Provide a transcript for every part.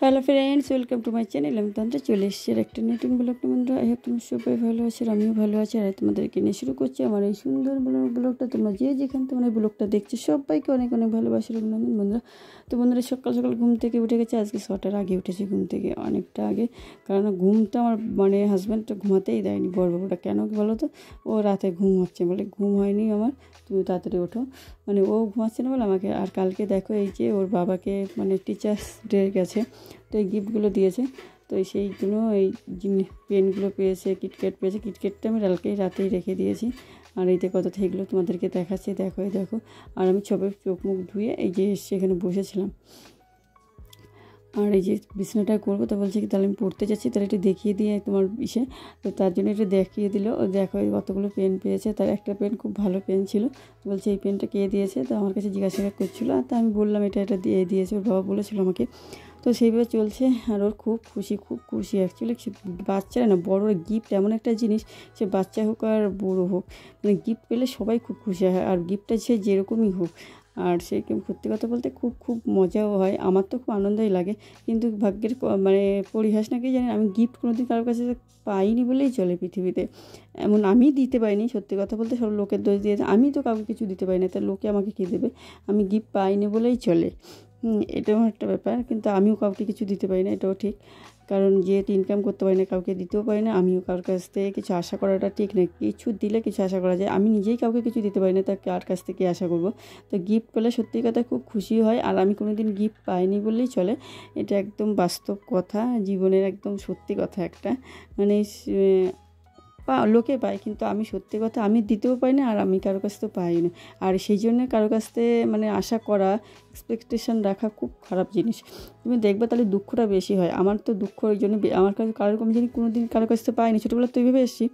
Hello friends, welcome to my channel. আমি তন্ত্রে চলে এসেছি আর একটা নতুন ব্লগ। বন্ধুরা, আই হোপ তোমরা সবাই ভালো আছো, আমিও ভালো আছি। আর তোমাদেরকে নিয়ে শুরু করছি আমার এই সুন্দর ব্লগটা। তোমরা যেখানে তোমরা এই ব্লগটা দেখছো সবাইকে অনেক অনেক ভালোবাসার অভিনন্দন। বন্ধুরা, তো বন্ধুরা, সকাল সকাল ঘুম থেকে উঠে গেছে। আজকে 6টার আগে উঠেছি, ঘুম থেকে অনেকটা আগে। কারণ ঘুমটা আমার হাজব্যান্ডটা ঘুমাতেই দেয়নি, বড় বাবুটা। কেন বলো তো, ও রাতে ঘুম হচ্ছে বলে, ঘুম হয়নি আমার, তুমি তাড়াতাড়ি ওঠো। ও ঘুমাচ্ছে না বলে আমাকে। আর কালকে দেখো, এই যে ওর বাবাকে টিচার্স ডে গেছে, তো এই গিফটগুলো দিয়েছে। তো সেইগুলো, এই পেনগুলো পেয়েছে, কিটক্যাট পেয়েছে। কিটক্যাটটা আমি রাতেই রেখে দিয়েছি। আর এই দেখো, সেইগুলো তোমাদেরকে দেখাচ্ছি। দেখো এই দেখো। আর আমি চোখ মুখ ধুয়ে এই যে সেখানে বসেছিলাম। আর এই যে বিছানাটা করবো, তো বলছে কি তাহলে আমি পড়তে যাচ্ছি, তাহলে একটু দেখিয়ে দিয়ে তোমার তো তার জন্য একটু দেখিয়ে দিল। দেখো কতগুলো পেন পেয়েছে। তার একটা পেন খুব ভালো পেন ছিল। তো বলছে এই পেনটা কে দিয়েছে, তো আমার কাছে জিজ্ঞাসা করছিলো। আর তা আমি বললাম এটা দিয়েছে, ওর বাবা বলেছিল আমাকে। তো সেইভাবে চলছে। আর ওর খুব খুশি অ্যাকচুয়ালি। বাচ্চারা না, বড়োর গিফট এমন একটা জিনিস, সে বাচ্চা হোক আর বুড়ো হোক, গিফট পেলে সবাই খুব খুশি হয়। আর গিফটটা সে যেরকমই হোক, আর সে সত্যি কথা বলতে খুব মজাও হয়। আমার তো খুব আনন্দই লাগে। কিন্তু ভাগ্যের পরিহাস নাকি জানি, আমি গিফট কোনোদিন কারোর কাছে পাইনি বলেই চলে পৃথিবীতে। এমন আমি দিতে পারিনি, সত্যি কথা বলতে সব লোকের দোষ দিয়েছে। আমি তো কাউকে কিছু দিতে পারি না, তা লোকে আমাকে কী দেবে। আমি গিফট পাইনি বলেই চলে। এটাও একটা ব্যাপার। কিন্তু আমিও কাউকে কিছু দিতে পারি না, এটাও ঠিক। কারণ যেহেতু ইনকাম করতে পারি না, কাউকে দিতেও পারি না। আমিও কারোর কাছ থেকে কিছু আশা করাটা ঠিক না। কিছু দিলে কিছু আশা করা যায়, আমি নিজেই কাউকে কিছু দিতে পারি না, তা কার কাছ থেকে আশা করব। তো গিফট পেলে সত্যি কথা খুব খুশি হয়। আর আমি কোনো দিন গিফট পাইনি বললেই চলে। এটা একদম বাস্তব কথা, জীবনের একদম সত্যি কথা একটা। লোকে পায়, কিন্তু আমি সত্যি কথা আমি দিতেও পাই না, আর আমি কারোর কাছ থেকে পাই না। আর সেই জন্য কারোর কাছ থেকে আশা করা, এক্সপেকটেশন রাখা খুব খারাপ জিনিস। তুমি দেখবে তাহলে দুঃখটা বেশি হয়। আমার তো দুঃখ ওই জন্য, আমার কাছে কারোর কম জিনিস কোনো দিন কারোর কাছ থেকে পাইনি। ছোটোবেলা তো এইভাবে এসেছি।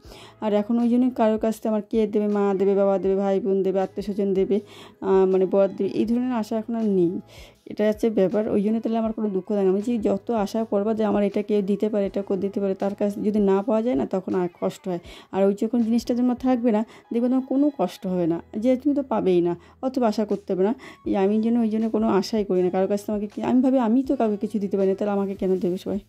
আর এখন ওই জন্য কারোর কাছ থেকে আমার কে দেবে, মা দেবে, বাবা দেবে, ভাই বোন দেবে, আত্মীয় স্বজন দেবে, বর দেবে, এই ধরনের আশা এখন আর নেই। এটা হচ্ছে ব্যাপার। ওই জন্য তাহলে আমার কোনো দুঃখ থাকে না। আমি যে যত আশা করবো যে আমার এটা কেউ দিতে পারে, এটা দিতে পারে, তার কাছে যদি না পাওয়া যায় না, তখন আর কষ্ট হয়। আর ওই যখন জিনিসটা তোমার থাকবে না, দেখবে তোমার কোনো কষ্ট হবে না, যে তুমি তো পাবেই না, অথবা আশা করতে হবে না। আমি ওই জন্য কোনো আশাই করি না কারোর কাছ থেকে। আমাকে আমি ভাবি আমি তো কাউকে কিছু দিতে পারি না, তাহলে আমাকে কেন দেবে সবাই।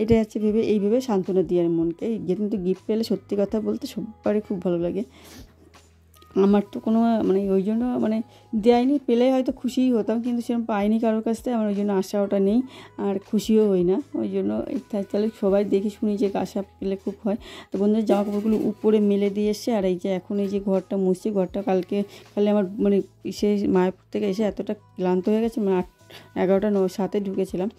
এটাই হচ্ছে এইভাবে সান্ত্বনা দিয়ে আর মনকে। কিন্তু গিফট পেলে সত্যি কথা বলতে সবারই খুব ভালো লাগে। আমার তো কোনো ওই জন্য দেয়নি, পেলে হয়তো খুশিই হতাম, কিন্তু সেরকম পাইনি কারোর কাছ থেকে। আমার ওই জন্য আশাওটা নেই, আর খুশিও হই না। ওই জন্য তাহলে সবাই দেখে শুনি যে আশা পেলে খুব হয়। তো বন্ধুরা, জামা কাপড়গুলো উপরে মেলে দিয়ে এসছে। আর এই যে এখন এই যে ঘরটা মুছছি। ঘরটা কালে আমার মায়াপুর থেকে এসে এতটা ক্লান্ত হয়ে গেছে, 11টা 7 ঢুকেছিলাম।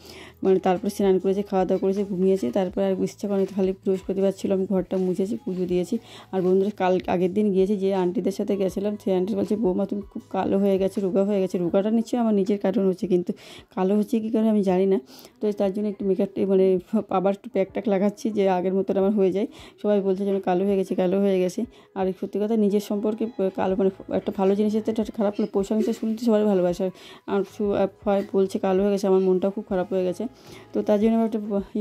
তারপরে স্নান করেছি, খাওয়া দাওয়া করেছি, ঘুমিয়েছি। তারপরে আর ইচ্ছা করেনি, খালি বৃহস্পতিবার ছিল, আমি ঘরটা মুছেছি, পুজো দিয়েছি। আর বন্ধুরা, আগের দিন গিয়েছি, যে আন্টিদের সাথে গেছিলাম, সেই আন্টি বলছে বৌমা তুমি খুব কালো হয়ে গেছে, রোগা হয়ে গেছে। রোগাটা নিশ্চয়ই আমার নিজের কারণ হচ্ছে, কিন্তু কালো হচ্ছে কী কারণে আমি জানি না। তো তার জন্য একটু মেকআপ আবার একটু প্যাক লাগাচ্ছি, যে আগের মতন আমার হয়ে যায়। সবাই বলছে যে আমি কালো হয়ে গেছি। আর সত্যি কথা, নিজের সম্পর্কে কালো একটা ভালো জিনিসের তো একটা খারাপ প্রশংসা শুনতে সবাই ভালোবাসে। আর বলছে কালো হয়ে গেছে, আমার মনটাও খুব খারাপ হয়ে গেছে। তো তার জন্য আমি একটা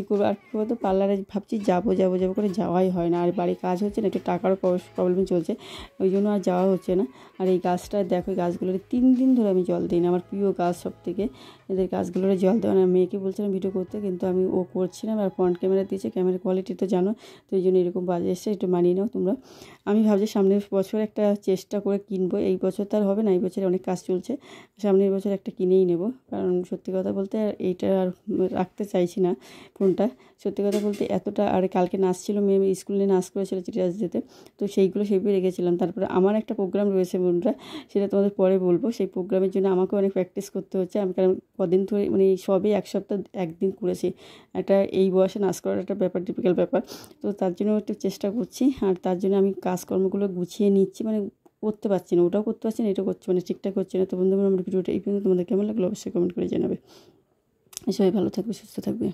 করবো। আর কী বলতো, পার্লারে ভাবছি যাবো করে যাওয়াই হয় না। আর বাড়ির কাজ হচ্ছে না, একটু টাকারও প্রবলেম চলছে, ওই জন্য আর যাওয়া হচ্ছে না। আর এই গাছটা দেখো, এই গাছগুলোর 3 দিন ধরে আমি জল দিই না। আমার প্রিয় গাছ সব থেকে, এদের গাছগুলোরে জল দেওয়া না। মেয়েকে বলছিলাম ভিডিও করতে, কিন্তু আমি করছি না। আর ফ্রন্ট ক্যামেরা দিয়েছে, ক্যামেরার কোয়ালিটি তো জানো, তো এই জন্য এরকম বাজে এসছে, একটু মানিয়ে নাও তোমরা। আমি ভাবছি সামনের বছর একটা চেষ্টা করে কিনবো। এই বছর তো আর হবে না, এই বছরে অনেক কাজ চলছে। সামনের বছর একটা কিনেই নেব। কারণ সত্যি কথা বলতে এইটা আর রাখতে চাইছি না ফোনটা। সত্যি কথা বলতে এতটা। আর কালকে নাচ ছিল, মেয়ে স্কুলে নাচ করেছিল চিটিরাজ দিতে, তো সেইগুলো রেখেছিলাম। তারপরে আমার একটা প্রোগ্রাম রয়েছে বন্ধুরা, সেটা তোমাদের পরে বলবো। সেই প্রোগ্রামের জন্য আমাকে অনেক প্র্যাকটিস করতে হচ্ছে। আমি কারণ কদিন ধরে সবে 1 সপ্তাহ 1 দিন করেছি। এই বয়সে নাচ করার একটা ব্যাপার, টিপিক্যাল ব্যাপার। তো তার জন্য একটু চেষ্টা করছি। আর তার জন্য আমি কাজকর্মগুলো গুছিয়ে নিচ্ছি, করতে পারছি না, ওটাও করতে পারছি না, এটাও করছি ঠিকঠাক হচ্ছে না। তো বন্ধুরা, আমার ভিডিওটা এই পর্যন্ত। তোমাদের কেমন লাগলো অবশ্যই কমেন্ট করে জানাবে। সবাই ভালো থাকবে, সুস্থ থাকবে।